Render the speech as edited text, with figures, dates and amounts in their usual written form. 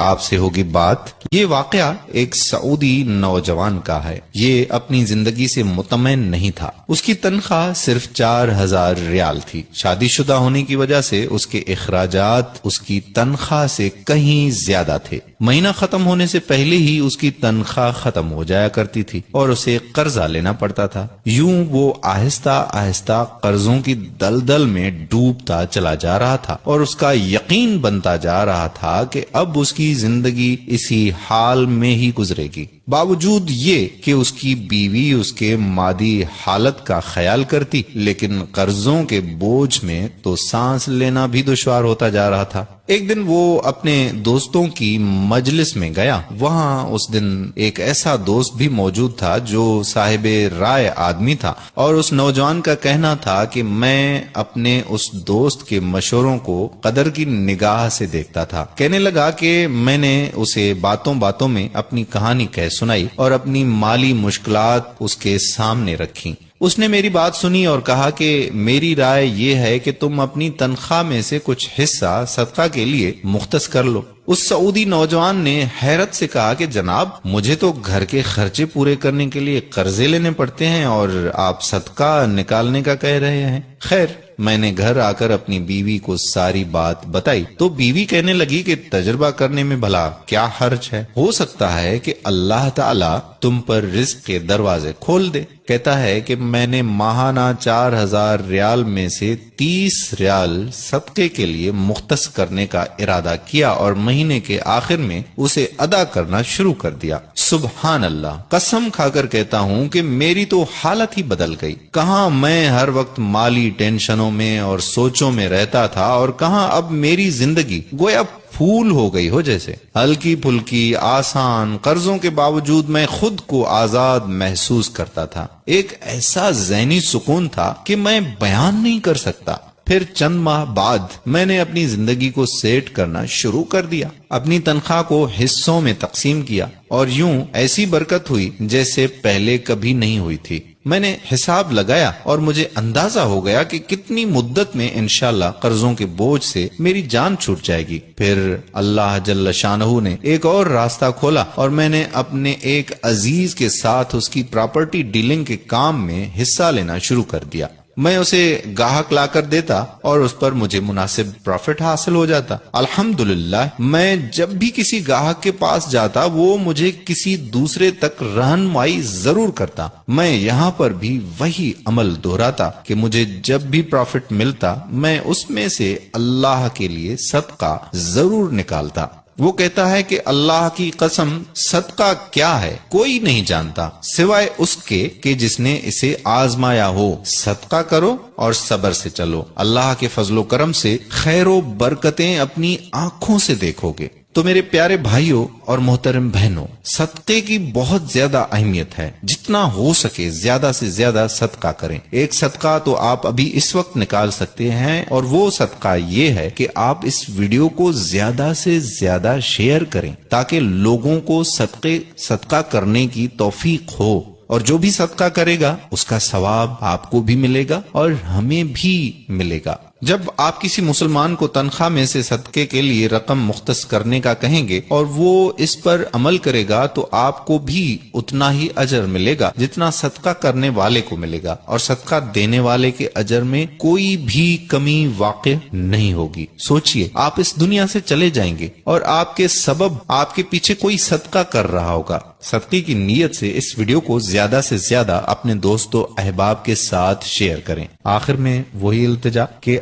آپ سے ہوگی بات۔ یہ واقعہ ایک سعودی نوجوان کا ہے۔ یہ اپنی زندگی سے مطمئن نہیں تھا۔ اس کی تنخواہ صرف 4000 ریال تھی۔ شادی شدہ ہونے کی وجہ سے اس کے اخراجات اس کی تنخواہ سے کہیں زیادہ تھے۔ مہینہ ختم ہونے سے پہلے ہی اس کی تنخواہ ختم ہو جایا کرتی تھی اور اسے قرضہ لینا پڑتا تھا۔ یوں وہ آہستہ آہستہ قرضوں کی دلدل میں ڈوبتا چلا جا رہا تھا اور اس کا یقین بنتا جا رہا تھا کہ اب اس کی زندگی اسی حال میں ہی گزرے گی۔ باوجود یہ کہ اس کی بیوی اس کے مادی حالت کا خیال کرتی، لیکن قرضوں کے بوجھ میں تو سانس لینا بھی دشوار ہوتا جا رہا تھا۔ ایک دن وہ اپنے دوستوں کی مجلس میں گیا۔ وہاں اس دن ایک ایسا دوست بھی موجود تھا جو صاحب رائے آدمی تھا، اور اس نوجوان کا کہنا تھا کہ میں اپنے اس دوست کے مشوروں کو قدر کی نگاہ سے دیکھتا تھا۔ کہنے لگا کہ میں نے اسے باتوں باتوں میں اپنی کہانی کہہ سنائی اور اپنی مالی مشکلات اس کے سامنے رکھی۔ اس نے میری بات سنی اور کہا کہ میری رائے یہ ہے کہ تم اپنی تنخواہ میں سے کچھ حصہ صدقہ کے لیے مختص کر لو۔ اس سعودی نوجوان نے حیرت سے کہا کہ جناب، مجھے تو گھر کے خرچے پورے کرنے کے لیے قرضے لینے پڑتے ہیں اور آپ صدقہ نکالنے کا کہہ رہے ہیں۔ خیر، میں نے گھر آ کر اپنی بیوی کو ساری بات بتائی تو بیوی کہنے لگی کہ تجربہ کرنے میں بھلا کیا حرج ہے، ہو سکتا ہے کہ اللہ تعالی تم پر رزق کے دروازے کھول دے۔ کہتا ہے کہ میں نے ماہانہ 4000 ریال میں سے 30 ریال صدقے کے لیے مختص کرنے کا ارادہ کیا اور مہینے کے آخر میں اسے ادا کرنا شروع کر دیا۔ سبحان اللہ، قسم کھا کر کہتا ہوں کہ میری تو حالت ہی بدل گئی۔ کہاں میں ہر وقت مالی ٹینشنوں میں اور سوچوں میں رہتا تھا، اور کہاں اب میری زندگی گویا پھول ہو گئی ہو جیسے، ہلکی پھلکی، آسان۔ قرضوں کے باوجود میں خود کو آزاد محسوس کرتا تھا۔ ایک ایسا ذہنی سکون تھا کہ میں بیان نہیں کر سکتا۔ پھر چند ماہ بعد میں نے اپنی زندگی کو سیٹ کرنا شروع کر دیا، اپنی تنخواہ کو حصوں میں تقسیم کیا، اور یوں ایسی برکت ہوئی جیسے پہلے کبھی نہیں ہوئی تھی۔ میں نے حساب لگایا اور مجھے اندازہ ہو گیا کہ کتنی مدت میں انشاءاللہ قرضوں کے بوجھ سے میری جان چھوٹ جائے گی۔ پھر اللہ جل شانہ نے ایک اور راستہ کھولا اور میں نے اپنے ایک عزیز کے ساتھ اس کی پراپرٹی ڈیلنگ کے کام میں حصہ لینا شروع کر دیا۔ میں اسے گاہک لا کر دیتا اور اس پر مجھے مناسب پروفٹ حاصل ہو جاتا۔ الحمدللہ، میں جب بھی کسی گاہک کے پاس جاتا وہ مجھے کسی دوسرے تک رہنمائی ضرور کرتا۔ میں یہاں پر بھی وہی عمل دہراتا کہ مجھے جب بھی پروفٹ ملتا میں اس میں سے اللہ کے لیے صدقہ ضرور نکالتا۔ وہ کہتا ہے کہ اللہ کی قسم، صدقہ کیا ہے کوئی نہیں جانتا سوائے اس کے کہ جس نے اسے آزمایا ہو۔ صدقہ کرو اور صبر سے چلو، اللہ کے فضل و کرم سے خیر و برکتیں اپنی آنکھوں سے دیکھو گے۔ تو میرے پیارے بھائیوں اور محترم بہنوں، صدقے کی بہت زیادہ اہمیت ہے۔ جتنا ہو سکے زیادہ سے زیادہ صدقہ کریں۔ ایک صدقہ تو آپ ابھی اس وقت نکال سکتے ہیں، اور وہ صدقہ یہ ہے کہ آپ اس ویڈیو کو زیادہ سے زیادہ شیئر کریں تاکہ لوگوں کو صدقہ کرنے کی توفیق ہو، اور جو بھی صدقہ کرے گا اس کا ثواب آپ کو بھی ملے گا اور ہمیں بھی ملے گا۔ جب آپ کسی مسلمان کو تنخواہ میں سے صدقے کے لیے رقم مختص کرنے کا کہیں گے اور وہ اس پر عمل کرے گا تو آپ کو بھی اتنا ہی اجر ملے گا جتنا صدقہ کرنے والے کو ملے گا، اور صدقہ دینے والے کے اجر میں کوئی بھی کمی واقع نہیں ہوگی۔ سوچئے، آپ اس دنیا سے چلے جائیں گے اور آپ کے سبب آپ کے پیچھے کوئی صدقہ کر رہا ہوگا۔ صدقے کی نیت سے اس ویڈیو کو زیادہ سے زیادہ اپنے دوستوں احباب کے ساتھ شیئر کریں۔ آخر میں وہی التجا کہ